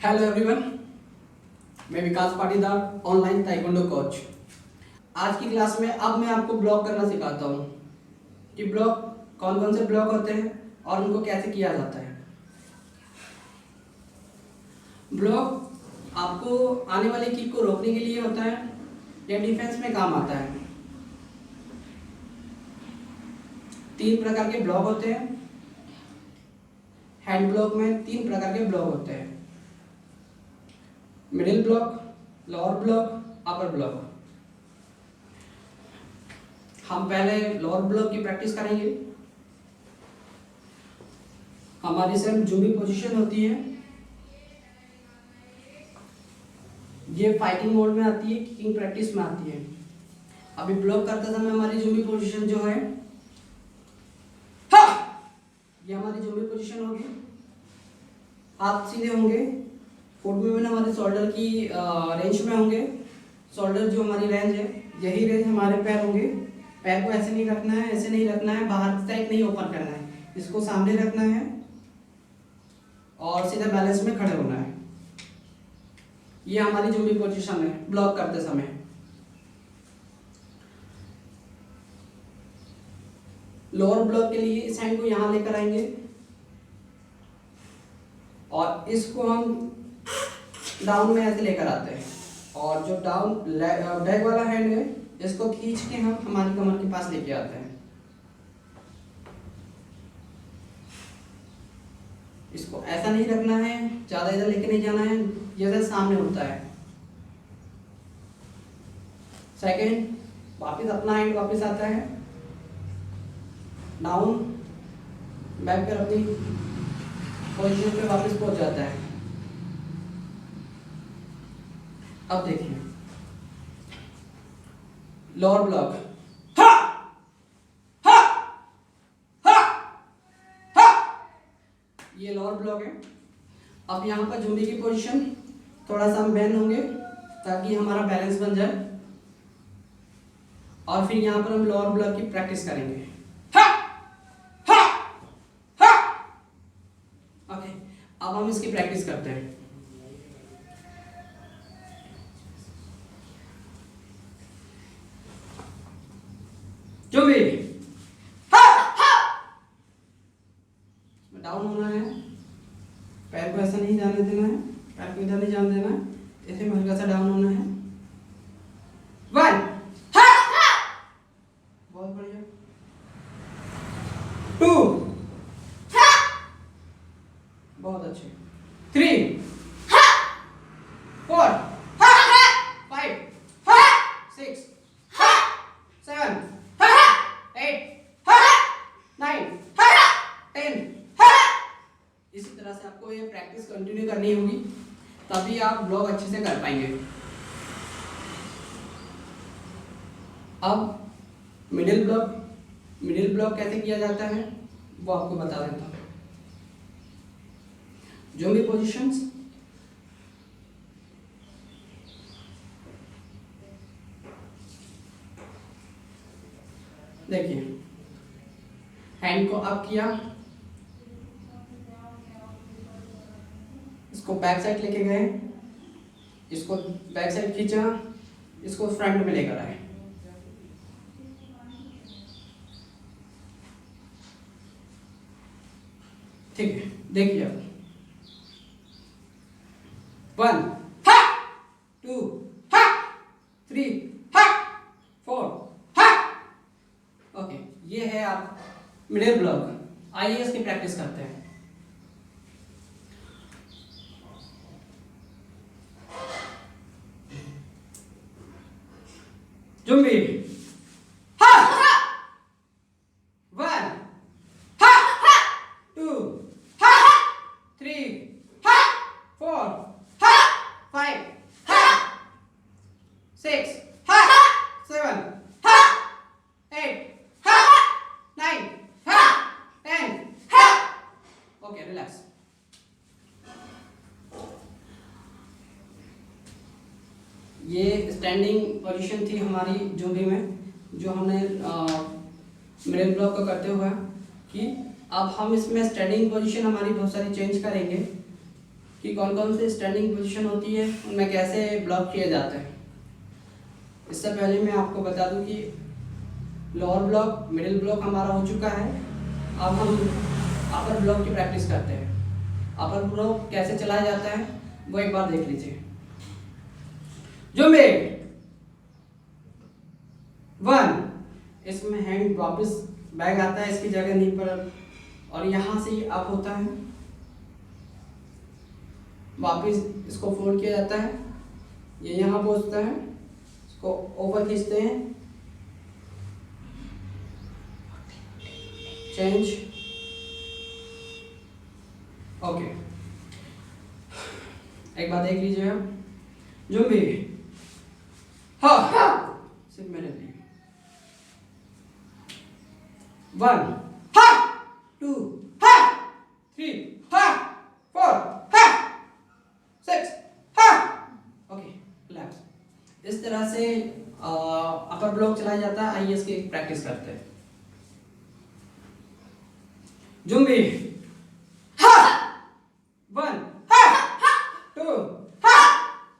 Hello everyone, मैं विकास Patidar, online taekwondo coach. आज की क्लास में अब मैं आपको ब्लॉक करना सिखाता हूँ कि ब्लॉक कौन कौन से ब्लॉक होते हैं और उनको कैसे किया जाता है। ब्लॉक आपको आने वाली किक को रोकने के लिए होता है या डिफेंस में काम आता है। 3 प्रकार के ब्लॉक होते हैं। हैंड ब्लॉक में 3 प्रकार के ब्लॉक होते हैं: मिडिल ब्लॉक, लोअर ब्लॉक, अपर ब्लॉक। हम पहले लोअर ब्लॉक की प्रैक्टिस करेंगे। हमारी सिर्फ जो भी पोजीशन होती है ये फाइटिंग मोड में आती है, किकिंग प्रैक्टिस में आती है। अभी ब्लॉक करते समय हमारी जो भी पोजीशन जो है ये हमारी जो भी पोजीशन होगी, हाथ सीधे होंगे, फुट मूवमेंट हमारे शोल्डर की रेंज में होंगे। शोल्डर जो हमारी रेंज है, यही रेंज हमारे पैर होंगे। पैर को ऐसे नहीं रखना है, ऐसे नहीं रखना है, बाहर साइड नहीं ओपन करना है, इसको सामने रखना है और सीधा बैलेंस में खड़े होना है। ये हमारी जो भी पोजीशन है ब्लॉक करते समय। लोअर ब्लॉक के लिए इस हैंड को यहां लेकर आएंगे और इसको हम डाउन में ऐसे लेकर आते हैं और जो डाउन बैक वाला हैंड है इसको खींच के हम हमारी कमर के पास लेके आते हैं। इसको ऐसा नहीं रखना है, ज्यादा इधर लेके नहीं जाना है, जैसे सामने होता है। सेकंड, वापस अपना हैंड वापस आता है, डाउन, बैक कर अपनी पोजीशन पे वापस पहुंच जाता है। अब देखिए लोअर ब्लॉक, ये लोअर ब्लॉक है। अब यहाँ पर जुम्बी की पोजीशन थोड़ा सा हम बेंड होंगे ताकि हमारा बैलेंस बन जाए और फिर यहाँ पर हम लोअर ब्लॉक की प्रैक्टिस करेंगे। ओके, अब हम इसकी प्रैक्टिस करते हैं। जो भी डाउन होना है, पैर को ऐसा नहीं जाने देना है, पैर को इधर नहीं जाने देना है, ऐसे में हल्का सा डाउन होना है। 1, बहुत बढ़िया। 2, बहुत अच्छे। 3, 4, 5, 6, 7, 8, 9, 10। इसी तरह से आपको ये प्रैक्टिस कंटिन्यू करनी होगी, तभी आप ब्लॉक अच्छे से कर पाएंगे। अब मिडिल ब्लॉक कैसे किया जाता है वो आपको बता देता हूँ। जो भी पोजीशंस देखिए, हैंड को अप किया, इसको बैक साइड लेके गए, इसको बैक साइड खींचा, इसको फ्रंट में लेकर आए। ठीक है, देखिए अब 1, 2, 3, 4। ओके, ये है आप मिडिल ब्लॉक। आइए इसकी प्रैक्टिस करते हैं। जुम्बी 1, 2, 3, 4, 5, 6, 7, 8, 9, 10। Okay, relax. ये स्टैंडिंग पोजीशन थी हमारी जुम्बी में, जो हमने मिडिल ब्लॉक को करते हुए कि अब हम इसमें स्टैंडिंग पोजीशन हमारी बहुत सारी चेंज करेंगे कि कौन कौन से स्टैंडिंग पोजीशन होती है, उनमें कैसे ब्लॉक किया जाता है। इससे पहले मैं आपको बता दूं कि लोअर ब्लॉक, मिडिल ब्लॉक हमारा हो चुका है। अब हम अपर ब्लॉक की प्रैक्टिस करते हैं। अपर ब्लॉक कैसे चलाया जाता है वो एक बार देख लीजिए। जुम्बे 1, इसमें हैंड वापस बैग आता है इसकी जगह नी पर, और यहाँ से ये अप होता है, वापस इसको फोल्ड किया जाता है, ये यहाँ पहुँचता है, इसको ऊपर खींचते हैं, चेंज, ओके। एक बार देख लीजिए आप, जो भी हाँ सिर्फ मेरे लिए 1 2 3 4 6 ओके, रिलैक्स। इस तरह से अपर ब्लॉक चलाया जाता है। आइए इसकी प्रैक्टिस करते हैं। जुम्बी 1 2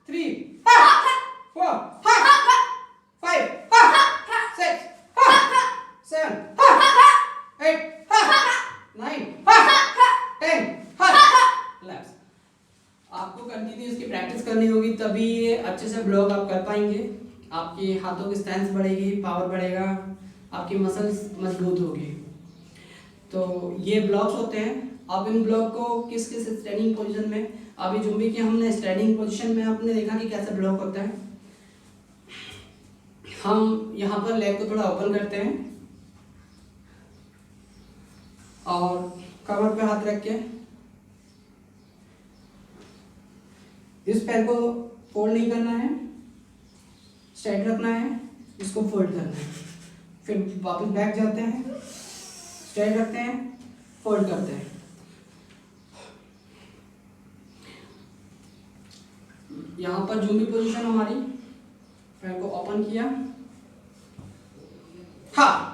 3 4 5 6 7 8 9 10। रिलैक्स। आपको कंटिन्यू इसकी प्रैक्टिस करनी होगी, तभी ये अच्छे से ब्लॉक आप कर पाएंगे। आपके हाथों की स्ट्रेंथ बढ़ेगी, पावर बढ़ेगा, आपकी मसल्स मजबूत होगी। तो ये ब्लॉक्स होते हैं। अब इन ब्लॉक को किस किस स्टैंडिंग पोजीशन में, अभी जुम्बी की हमने स्टैंडिंग पोजीशन में आपने देखा कि कैसे ब्लॉक होता है। हम यहाँ पर लेग को थोड़ा ओपन करते हैं और कमर पे हाथ रख के इस पैर को फोल्ड नहीं करना है, स्ट्रेट रखना है, इसको फोल्ड करना है, फिर वापस बैक जाते हैं, स्ट्रेट रखते हैं, फोल्ड करते हैं। यहाँ पर जुम्बी पोजीशन हमारी, पैर को ओपन किया, हाँ,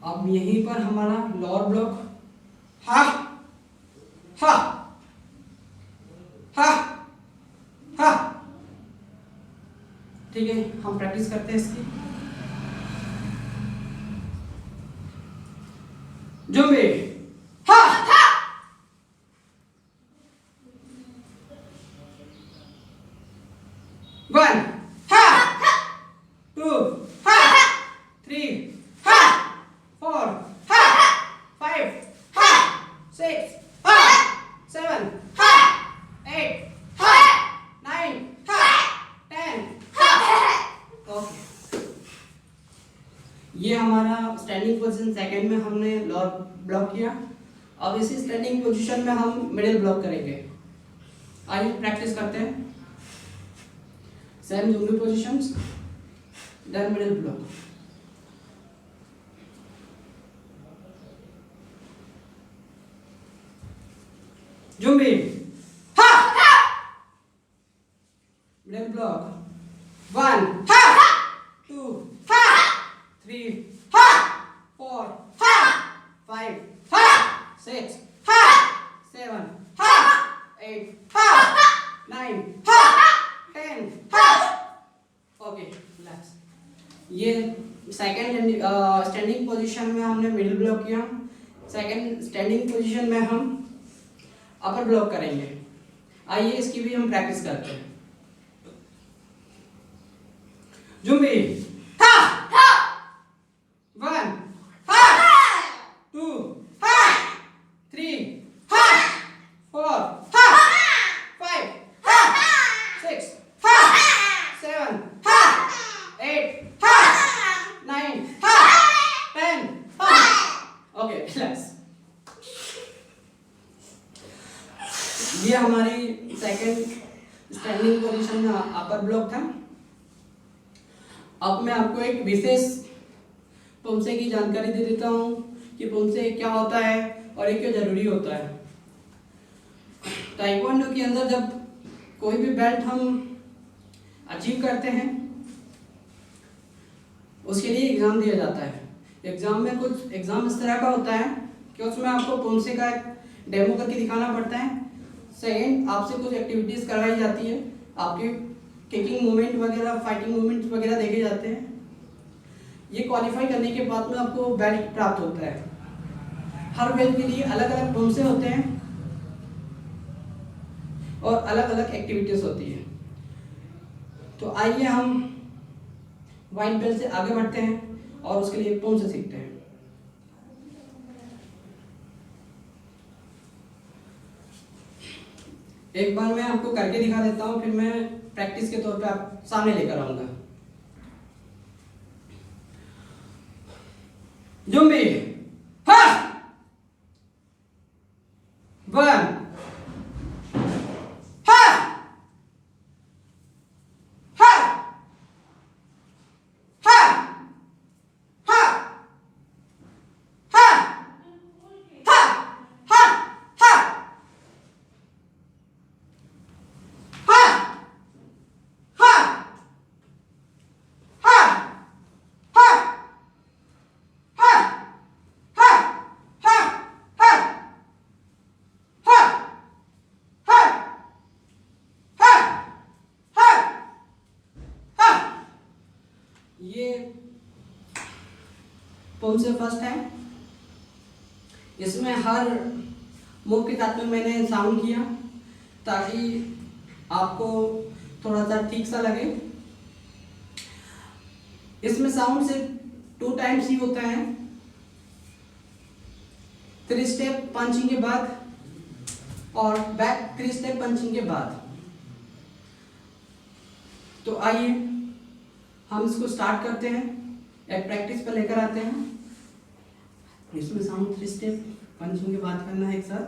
अब यहीं पर हमारा लोअर ब्लॉक, हा हा हा हा। ठीक है, हम प्रैक्टिस करते हैं इसकी। जुम्बी हा 1 ha 2 ha 3 ha 4 ha 5 ha 6 ha 7 ha 8 ha 9 ha 10 ha। Okay, ये हमारा स्टैंडिंग पोजीशन सेकंड में हमने लोअर ब्लॉक किया। अब इसी स्टैंडिंग पोजीशन में हम मिडिल ब्लॉक करेंगे। आइए प्रैक्टिस करते हैं। Same zombie positions, then middle block. Zombie हा middle block 1 ha 2 ha 3 ha 4 ha 5 ha 6 ha 7 ha 8 ha 9 ha 10 ha। Okay, relax. ये सेकंड स्टैंडिंग पोजीशन में हमने मिडिल ब्लॉक किया। सेकंड स्टैंडिंग पोजीशन में हम अपर ब्लॉक करेंगे। आइए इसकी भी हम प्रैक्टिस करते हैं। जुम्बी हा 1 ha 2 ha 3 ha 4 ha 5 ha 6 ha 7 ha 8 ha 9 ha 10 ha। Okay, relax. ये हमारी सेकंड स्टैंडिंग पोजीशन में अपर ब्लॉक था। अब मैं आपको एक विशेष पुमसे की जानकारी दे देता हूँ कि पुमसे क्या होता है और ये क्यों जरूरी होता है। ताइक्वांडो के अंदर जब कोई भी बेल्ट हम अचीव करते हैं, उसके लिए एग्जाम दिया जाता है एग्जाम में कुछ एग्जाम इस तरह का होता है कि उसमें आपको पुमसे का डेमो करके दिखाना पड़ता है। सेकंड, आपसे कुछ एक्टिविटीज करवाई जाती है, आपके किकिंग मूवमेंट वगैरह, फाइटिंग मूवमेंट वगैरह देखे जाते हैं। ये क्वालिफाई करने के बाद में आपको बेल्ट प्राप्त होता है। हर बेल्ट के लिए अलग अलग पुमसे होते हैं और अलग अलग एक्टिविटीज होती है। तो आइए हम व्हाइट बेल्ट से आगे बढ़ते हैं और उसके लिए पुमसे सीखते हैं। एक बार मैं आपको करके दिखा देता हूं, फिर मैं प्रैक्टिस के तौर पे आप सामने लेकर आऊंगा। जुम्बी, हाँ, 1, ये पुमसे फर्स्ट है। इसमें हर मूव के साथ में मैंने साउंड किया ताकि आपको थोड़ा सा ठीक सा लगे। इसमें साउंड से 2 टाइम्स ही होता है, 3 स्टेप पंचिंग के बाद और बैक 3 स्टेप पंचिंग के बाद। तो आइए हम इसको स्टार्ट करते हैं, एक प्रैक्टिस पर लेकर आते हैं। इसमें साउंड 3 स्टेप पंचिंग के बाद करना है, एक साथ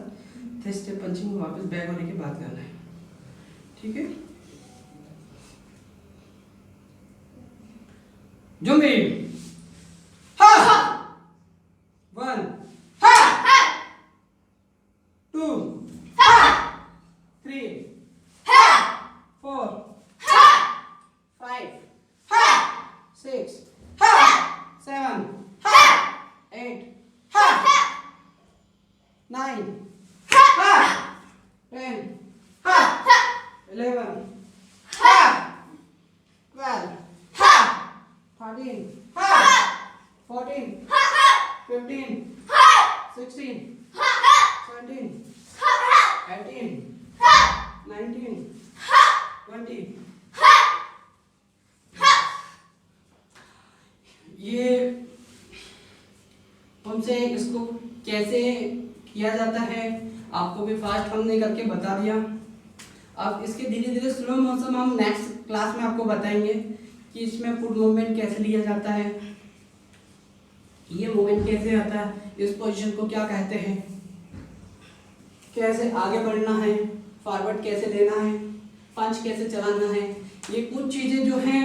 3 स्टेप पंचिंग वापस बैक होने के बाद करना है, ठीक है। जुम्बी, हाँ, 1, 2, 3, 4, 5, 6, 7, 8, 9, 10, 11, 12, 13, 14, 15, 16, 17, 18, 19, 20। ये हमसे इसको कैसे किया जाता है आपको भी फास्ट हमने करके बता दिया। अब इसके धीरे धीरे स्लो मोशन हम नेक्स्ट क्लास में आपको बताएंगे कि इसमें फुट मूवमेंट कैसे लिया जाता है, ये मूवमेंट कैसे आता है, इस पोजीशन को क्या कहते हैं, कैसे आगे बढ़ना है, फॉरवर्ड कैसे लेना है, पंच कैसे चलाना है। ये कुछ चीज़ें जो हैं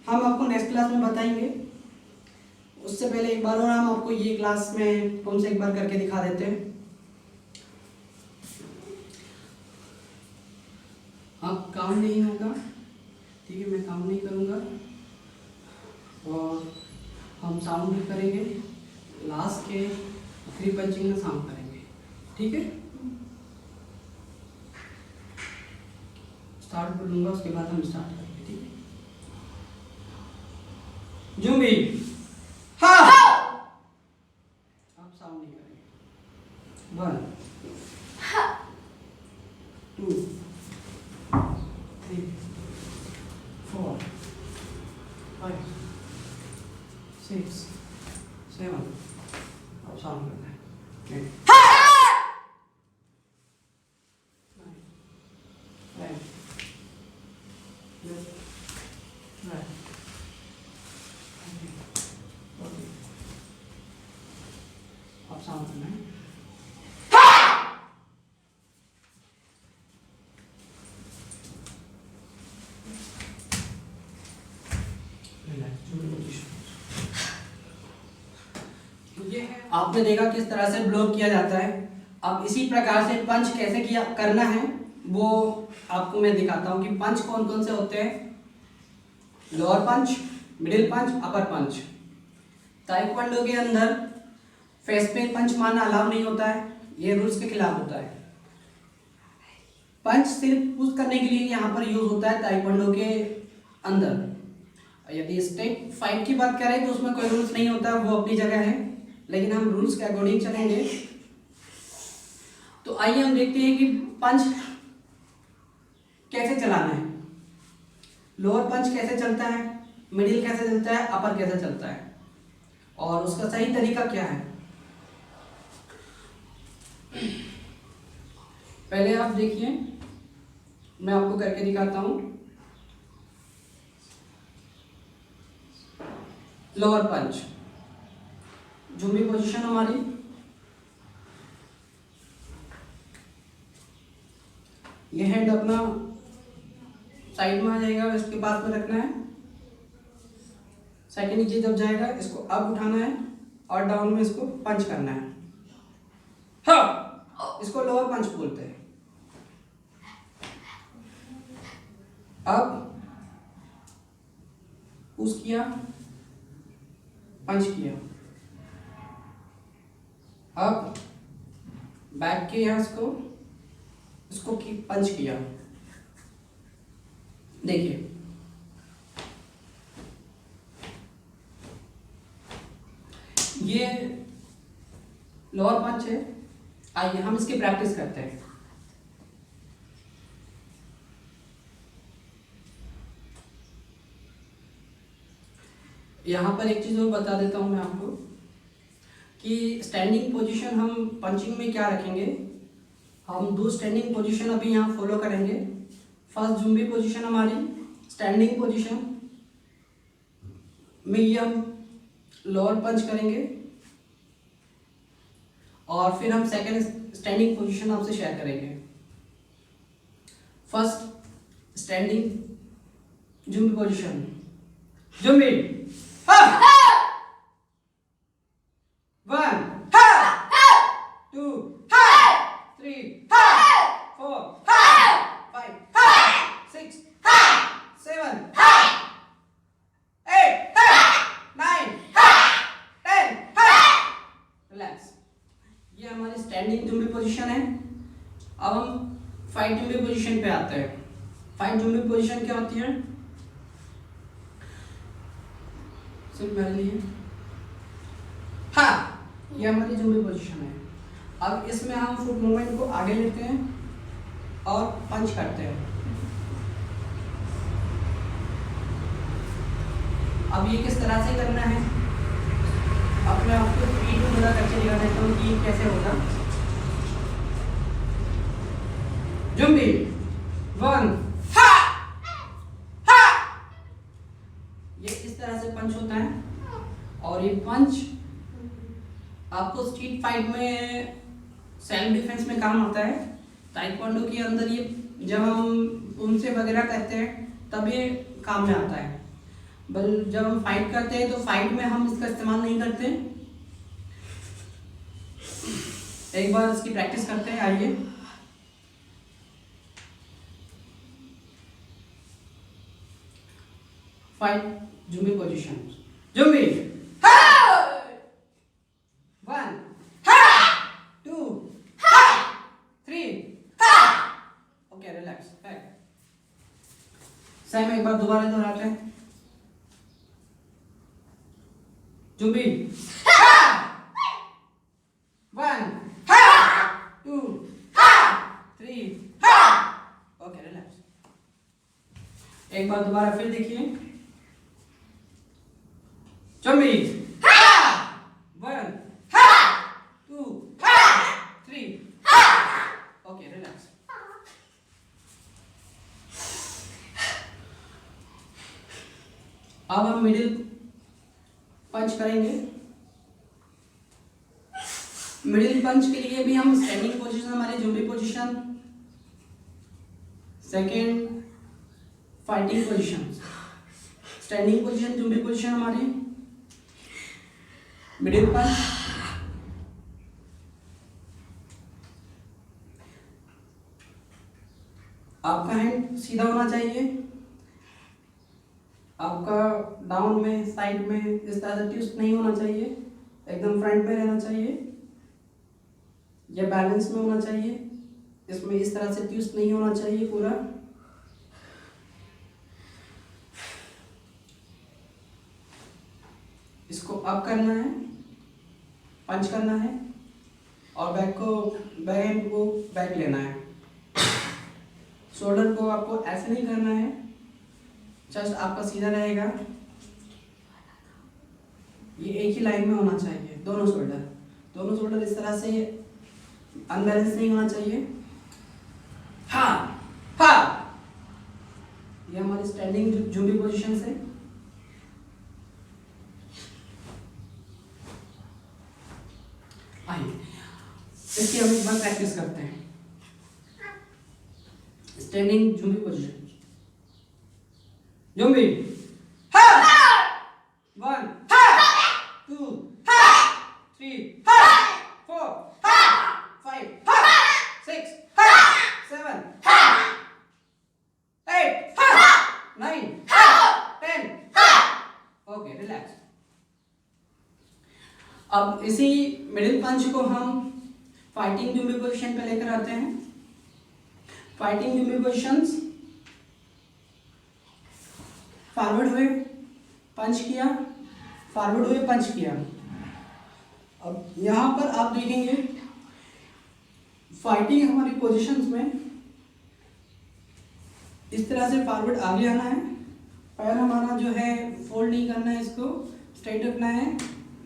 हम आपको नेक्स्ट क्लास में बताएंगे। उससे पहले एक बार और हम आपको ये क्लास में कौन से एक बार करके दिखा देते हैं। अब काउंट नहीं होगा, ठीक है, मैं काउंट नहीं करूँगा और हम साउंड भी करेंगे, लास्ट के 3 पंचिंग में साउंड करेंगे, ठीक है। स्टार्ट बोलूँगा, उसके बाद हम स्टार्ट करेंगे, ठीक है। जुम्बी, हाँ, आप साउंड नहीं करेंगे। 1, 2, 3, 4, 5, 6, 7। अब साउंड करना है। 8, 9, 10, 11, 12, 13, 14। अब साउंड करना है। आपने देखा किस तरह से ब्लॉक किया जाता है। अब इसी प्रकार से पंच कैसे किया करना है वो आपको मैं दिखाता हूँ कि पंच कौन कौन से होते हैं। लोअर पंच, मिडिल पंच, अपर पंच। ताइक्वांडो के अंदर फेस पे पंच मारना अलाउ नहीं होता है, ये रूल्स के खिलाफ होता है। पंच सिर्फ पुश करने के लिए यहाँ पर यूज होता है ताइक्वांडो के अंदर। यदि स्टेट फाइट की बात करें तो उसमें कोई रूल्स नहीं होता, वो अपनी जगह है, लेकिन हम रूल्स के अकॉर्डिंग चलेंगे। तो आइए हम देखते हैं कि पंच कैसे चलाना है। लोअर पंच कैसे चलता है, मिडिल कैसे चलता है, अपर कैसे चलता है, और उसका सही तरीका क्या है। पहले आप देखिए, मैं आपको करके दिखाता हूं। लोअर पंच, जुम्बी पोजीशन हमारी, ये हैंड अपना साइड में आ जाएगा, इसके पास में रखना है। सेकंड नीचे जब जाएगा इसको अप उठाना है और डाउन में इसको पंच करना है। हाँ, इसको लोअर पंच बोलते हैं। अब पुश किया, पंच किया, अब बैक के यहाँ इसको पंच किया। देखिए ये लोअर पंच है। आइए हम इसकी प्रैक्टिस करते हैं। यहाँ पर एक चीज़ और बता देता हूँ मैं आपको कि स्टैंडिंग पोजीशन हम पंचिंग में क्या रखेंगे। हम दो स्टैंडिंग पोजीशन अभी यहाँ फॉलो करेंगे। फर्स्ट जुम्बी पोजीशन हमारी स्टैंडिंग पोजीशन में ये हम लोअर पंच करेंगे, और फिर हम सेकंड स्टैंडिंग पोजीशन आपसे शेयर करेंगे। First standing zombie position, zombie 1 2 3 4 5 6 7 8 9 10। Relax. ये हमारी स्टैंडिंग जुम्बी पोजीशन है। अब हम फाइट जुम्बी पोजीशन पे आते हैं। फाइट जुम्बी पोजीशन क्या होती है, सिर्फ मेरे लिए। हाँ, ये हमारी जुम्बी पोजीशन है। अब इसमें हम फुट मूवमेंट को आगे लेते हैं और पंच करते हैं। अब ये किस तरह से करना है, अब मैं आपको वीडियो बता करके दिखा देता हूँ कि कैसे होगा। जुम्बी 1 ये इस तरह से पंच होता है, और ये पंच आपको स्ट्रीट फाइट में सेल्फ डिफेंस में काम आता है। ताइक्वांडो के अंदर ये जब हम उनसे वगैरह करते हैं तब ये काम में आता है। बल जब हम फाइट करते हैं तो फाइट में हम इसका इस्तेमाल नहीं करते। एक बार इसकी प्रैक्टिस करते हैं। आइए, fight zombie position, zombie 1 2 3। Okay, relax. Same एक बार दोबारा दोहराते हैं। जुम्बी 1 2 3। Okay, relax. एक बार दोबारा फिर देखिए। जुम्बी 1 2 3। Okay, relax. अब हम मिडिल पंच करेंगे। मिडिल पंच के लिए भी हम स्टैंडिंग पोजीशन, हमारी zombie position, second fighting position, standing position zombie position हमारी, मिडिल पंच, आपका हैंड सीधा होना चाहिए, आपका डाउन में, साइड में इस तरह से ट्विस्ट नहीं होना चाहिए, एकदम फ्रंट में रहना चाहिए, ये बैलेंस में होना चाहिए, इसमें इस तरह से ट्विस्ट नहीं होना चाहिए पूरा। इसको अप करना है, पंच करना है और बैक हैंड को बैक लेना है। शोल्डर को आपको ऐसे नहीं करना है, जस्ट आपका सीधा रहेगा, ये एक ही लाइन में होना चाहिए। दोनों शोल्डर इस तरह से अनबैलेंस नहीं होना चाहिए। हाँ हाँ, ये हमारी स्टैंडिंग जुम्बी पोजीशन से। आइए इसकी हम एक बार प्रैक्टिस करते हैं। स्टैंडिंग जुम्बी पोजीशन, जुम्बी, हा, 1, 2, 3, 4, 5, 6, 7, 8, 9, 10। Okay, relax. अब इसी मिडिल पंच को हम फाइटिंग जुम्बी पोजीशन पे लेकर आते हैं। फाइटिंग जुम्बी पोजीशंस, फॉरवर्ड हुए, पंच किया, फॉरवर्ड हुए, पंच किया। अब यहाँ पर आप देखेंगे फाइटिंग हमारी पोजीशंस में इस तरह से फॉरवर्ड आगे आना है। पैर हमारा जो है फोल्ड नहीं करना है, इसको स्ट्रेट रखना है।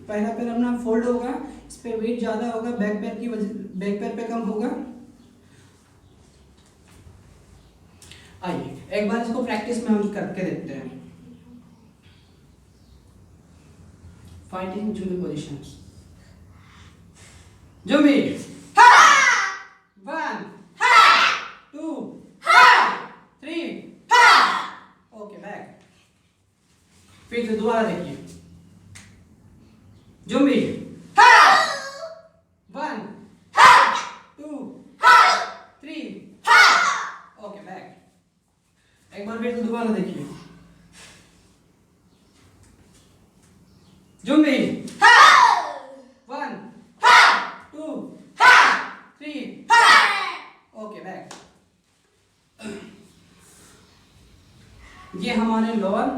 पहला पैर अपना फोल्ड होगा, इस पे वेट ज़्यादा होगा, बैक पैर की वजह, बैक पैर पे कम होगा। आइए एक बार इसको प्रैक्टिस में हम करके देखते हैं। Fighting zombie positions, zombie, 1, 2, 3, okay, back. फिर से दोबारा देखिए, जुम्बी, 1, 2, 3, ओके, बैक। एक बार फिर से दोबारा देखिए, जुम्बी, 1, 2, 3, ओके, बैक। ये हमारे लोअर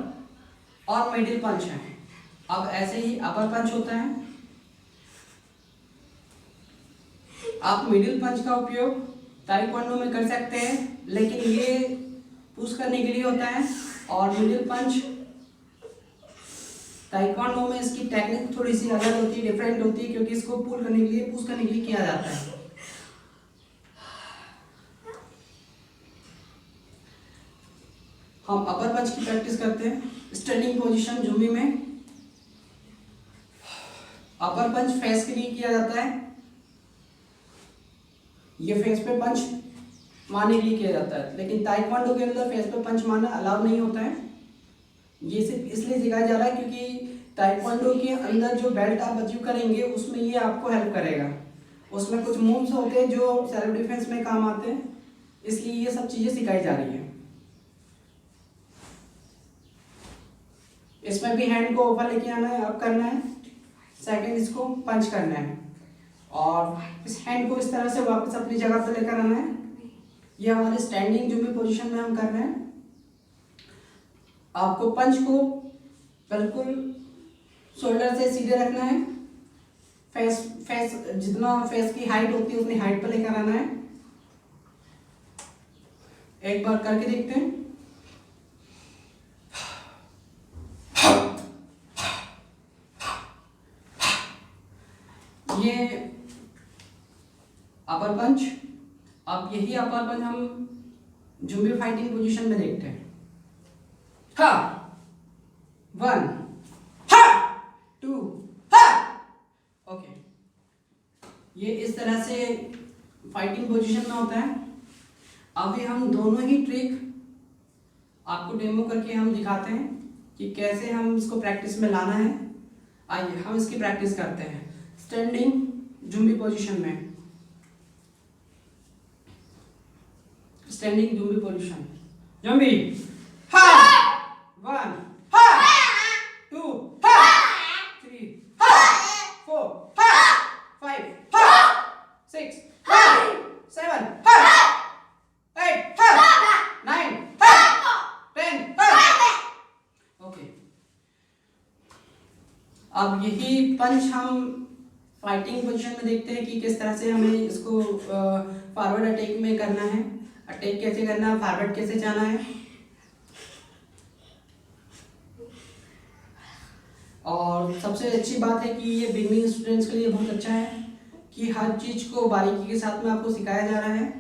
और मिडिल पंच हैं। अब ऐसे ही अपर पंच होता है। आप मिडिल पंच का उपयोग ताइक्वांडो में कर सकते हैं, लेकिन ये पुश करने के लिए होता है। और मिडिल पंच ताइक्वांडो में इसकी टेक्निक थोड़ी सी अलग होती है, डिफरेंट होती है, क्योंकि इसको पुल करने के लिए, पुश करने के लिए किया जाता है। हम अपर पंच की प्रैक्टिस करते हैं। स्टैंडिंग पोजीशन जुम्बी में अपर पंच फेस के लिए किया जाता है। ये फेस पे पंच मारने के लिए किया जाता है, लेकिन ताइक्वांडो के अंदर फेस पे पंच मारना अलाउ नहीं होता है। ये सिर्फ इसलिए सिखाया जा रहा है क्योंकि ताइक्वांडो के अंदर जो बेल्ट आप अचीव करेंगे उसमें ये आपको हेल्प करेगा। उसमें कुछ मूव्स होते हैं जो सेल्फ डिफेंस में काम आते हैं, इसलिए ये सब चीजें सिखाई जा रही है। इसमें भी हैंड को ऊपर लेके आना है, अप करना है, सेकंड इसको पंच करना है और इस हैंड को इस तरह से वापस अपनी जगह पर लेकर आना है। ये हमारे स्टैंडिंग जुम्बी पोजीशन में हम कर रहे हैं। आपको पंच को बिल्कुल शोल्डर से सीधे रखना है, फेस जितना फेस की हाइट होती है उतनी हाइट पर लेकर आना है। एक बार करके देखते हैं। ये अपर पंच। अब यही अपर पंच हम जुम्बी फाइटिंग पोजीशन में देखते हैं। 1, 2, ओके। ये इस तरह से फाइटिंग पोजीशन में होता है। अभी हम दोनों ही ट्रिक आपको डेमो करके हम दिखाते हैं कि कैसे हम इसको प्रैक्टिस में लाना है। आइए हम इसकी प्रैक्टिस करते हैं स्टैंडिंग जुम्बी पोजीशन में। स्टैंडिंग जुम्बी पोजीशन, जुम्बी, 1, अब यही पंच हम फाइटिंग पोजीशन में देखते हैं कि किस तरह से हमें इसको फॉरवर्ड अटैक में करना है, अटैक कैसे करना है, फॉरवर्ड कैसे जाना है। और सबसे अच्छी बात है कि ये बिगनिंग स्टूडेंट्स के लिए बहुत अच्छा है कि हर चीज़ को बारीकी के साथ में आपको सिखाया जा रहा है।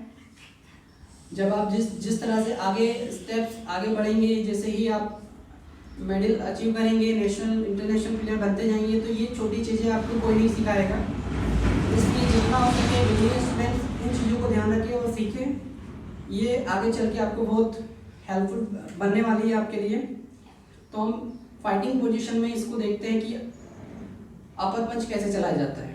जब आप जिस तरह से आगे स्टेप्स आगे बढ़ेंगे, जैसे ही आप मेडल अचीव करेंगे, नेशनल इंटरनेशनल प्लेयर बनते जाएंगे, तो ये छोटी चीज़ें आपको कोई नहीं सिखाएगा। इसलिए जितना हो सके बिगनिंग स्टूडेंट्स इन चीज़ों को ध्यान रखें और सीखें। ये आगे चल के आपको बहुत हेल्पफुल बनने वाली है आपके लिए। तो हम फाइटिंग पोजीशन में इसको देखते हैं कि अपर पंच कैसे चलाया जाता है।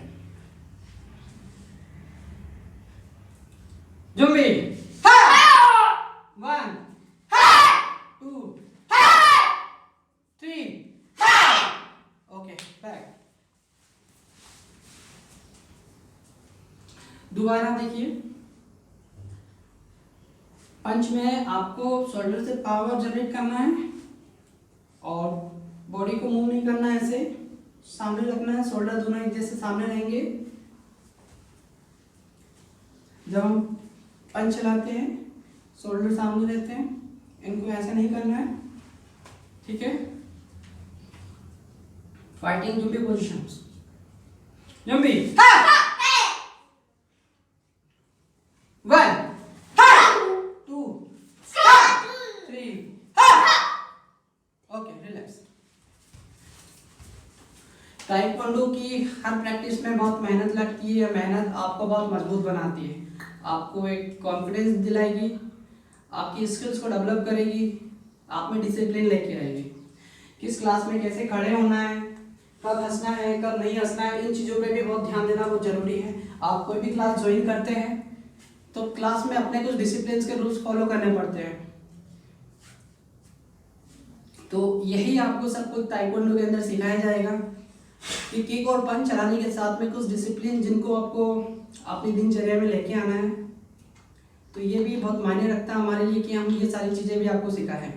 Zombie 1 2 3 okay back. दोबारा देखिए, पंच में आपको शोल्डर से पावर जनरेट करना है और बॉडी को मूव नहीं करना है, ऐसे सामने रखना है, शोल्डर दोनों एक जैसे सामने रहेंगे। जब हम पंच चलाते हैं शोल्डर सामने रहते हैं, इनको ऐसा नहीं करना है, ठीक है। Fighting zombie positions, zombie 1 2 3 okay relax. Taekwondo की हर प्रैक्टिस में बहुत मेहनत लगती है। मेहनत आपको बहुत मजबूत बनाती है, आपको एक कॉन्फिडेंस दिलाएगी, आपकी स्किल्स को डेवलप करेगी, आप में डिसिप्लिन लेके आएगी। किस क्लास में कैसे खड़े होना है, कब हंसना है, कब नहीं हंसना है, इन चीज़ों पे भी बहुत ध्यान देना बहुत ज़रूरी है। आप कोई भी क्लास ज्वाइन करते हैं तो क्लास में अपने कुछ डिसिप्लिन के रूल्स फॉलो करने पड़ते हैं। तो यही आपको सब कुछ ताइक्वांडो के अंदर सिखाया जाएगा कि किक और पंच चलाने के साथ में कुछ डिसिप्लिन जिनको आपको अपनी दिनचर्या में लेके आना है। तो ये भी बहुत मायने रखता है हमारे लिए कि हम ये सारी चीज़ें भी आपको सिखाएं।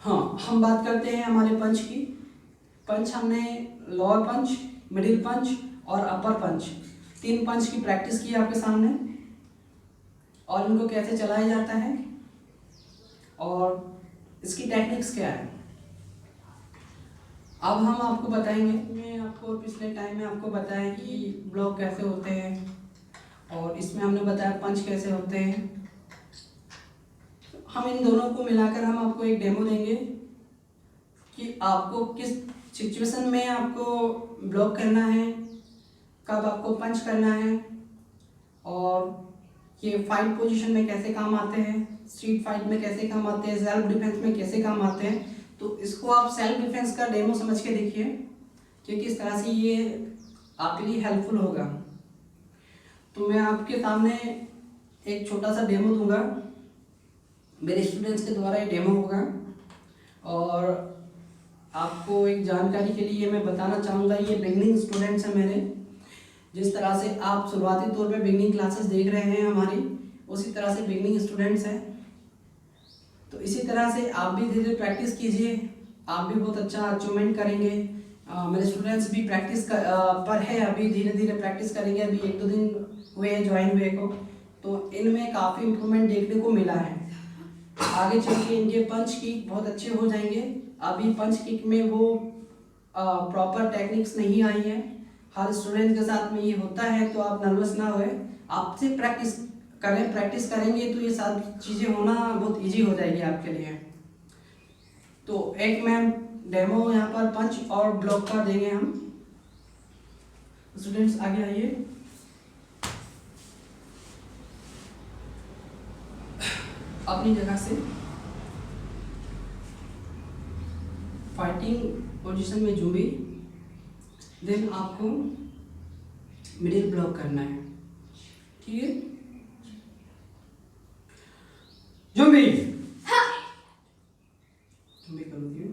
हाँ, हम बात करते हैं हमारे पंच की। पंच हमने लोअर पंच, मिडिल पंच और अपर पंच, 3 पंच की प्रैक्टिस की आपके सामने और इनको कैसे चलाया जाता है और इसकी टेक्निक्स क्या है। अब हम आपको बताएंगे, मैं आपको पिछले टाइम में आपको बताया कि ब्लॉक कैसे होते हैं और इसमें हमने बताया पंच कैसे होते हैं। हम इन दोनों को मिलाकर हम आपको एक डेमो देंगे कि आपको किस सिचुएशन में आपको ब्लॉक करना है, कब आपको पंच करना है और ये फाइट पोजीशन में कैसे काम आते हैं, स्ट्रीट फाइट में कैसे काम आते हैं, सेल्फ डिफेंस में कैसे काम आते हैं। तो इसको आप सेल्फ डिफेंस का डेमो समझ के देखिए कि किस तरह से ये आपके लिए हेल्पफुल होगा। तो मैं आपके सामने एक छोटा सा डेमो दूंगा, मेरे स्टूडेंट्स के द्वारा ये डेमो होगा और आपको एक जानकारी के लिए मैं बताना चाहूँगा, ये बिगनिंग स्टूडेंट्स हैं मेरे। जिस तरह से आप शुरुआती तौर पे बिगनिंग क्लासेस देख रहे हैं हमारी, उसी तरह से बिगनिंग स्टूडेंट्स हैं। तो इसी तरह से आप भी धीरे धीरे प्रैक्टिस कीजिए, आप भी बहुत अच्छा अचीवमेंट करेंगे। मेरे स्टूडेंट्स भी प्रैक्टिस पर है, अभी धीरे धीरे प्रैक्टिस करेंगे। अभी 1-2 दिन हुए हैं ज्वाइन हुए को, तो इनमें काफ़ी इम्प्रूवमेंट देखने को मिला है। आगे चल के इनके पंच किक बहुत अच्छे हो जाएंगे। अभी पंच किक में वो प्रॉपर टेक्निक्स नहीं आई है। हर स्टूडेंट के साथ में ये होता है, तो आप नर्वस ना होए, आपसे प्रैक्टिस करेंगे तो ये सारी चीज़ें होना बहुत इजी हो जाएगी आपके लिए। तो एक मैम डेमो यहाँ पर पंच और ब्लॉक का देंगे हम। स्टूडेंट्स आगे आइए। अपनी जगह से फाइटिंग पोजीशन में जुम्बी, देन आपको मिडिल ब्लॉक करना है, ठीक है। जुम्बी जुम्बी करोगे,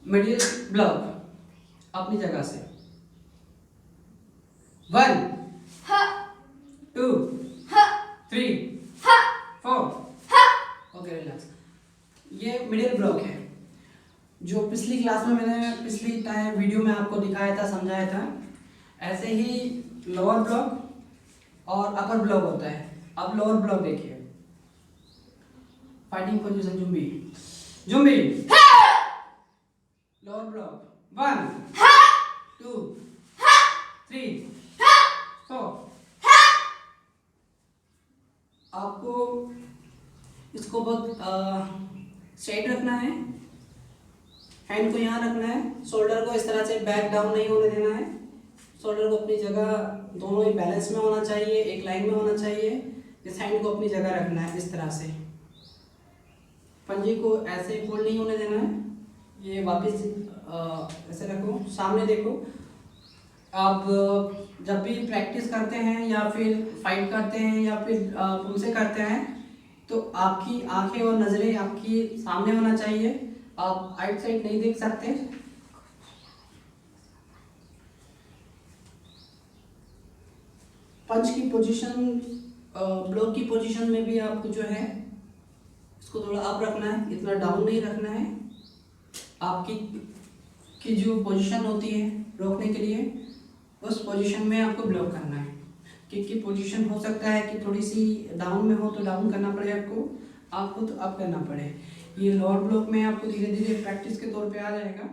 मिडिल ब्लॉक अपनी जगह से 1 2 3 4 मिडिल ब्लॉक है। जो पिछली क्लास में मैंने पिछली टाइम वीडियो में आपको दिखाया था, समझाया था, ऐसे ही लोअर ब्लॉक और अपर ब्लॉक होता है। अब लोअर ब्लॉक देखिए, fighting position zombie, zombie lower block 1 2 3 4। आपको इसको बहुत स्ट्रेट रखना है, हैंड को यहाँ रखना है, शोल्डर को इस तरह से बैक डाउन नहीं होने देना है, शोल्डर को अपनी जगह दोनों ही बैलेंस में होना चाहिए, एक लाइन में होना चाहिए। इस हैंड को अपनी जगह रखना है इस तरह से, पंजे को ऐसे फोल्ड नहीं होने देना है, ये वापस ऐसे रखो, सामने देखो। आप जब भी प्रैक्टिस करते हैं या फिर फाइट करते हैं या फिर पुमसे करते हैं तो आपकी आंखें और नज़रें आपकी सामने होना चाहिए, आप आइट साइड नहीं देख सकते। पंच की पोजीशन, ब्लॉक की पोजीशन में भी आपको जो है इसको थोड़ा अप रखना है, इतना डाउन नहीं रखना है। आपकी जो पोजीशन होती है रोकने के लिए, उस पोजीशन में आपको ब्लॉक करना है। किक की पोजीशन हो सकता है कि थोड़ी सी डाउन में हो तो डाउन करना पड़े आपको तो अप करना पड़े। ये लोअर ब्लॉक में आपको धीरे धीरे प्रैक्टिस के तौर पे आ जाएगा।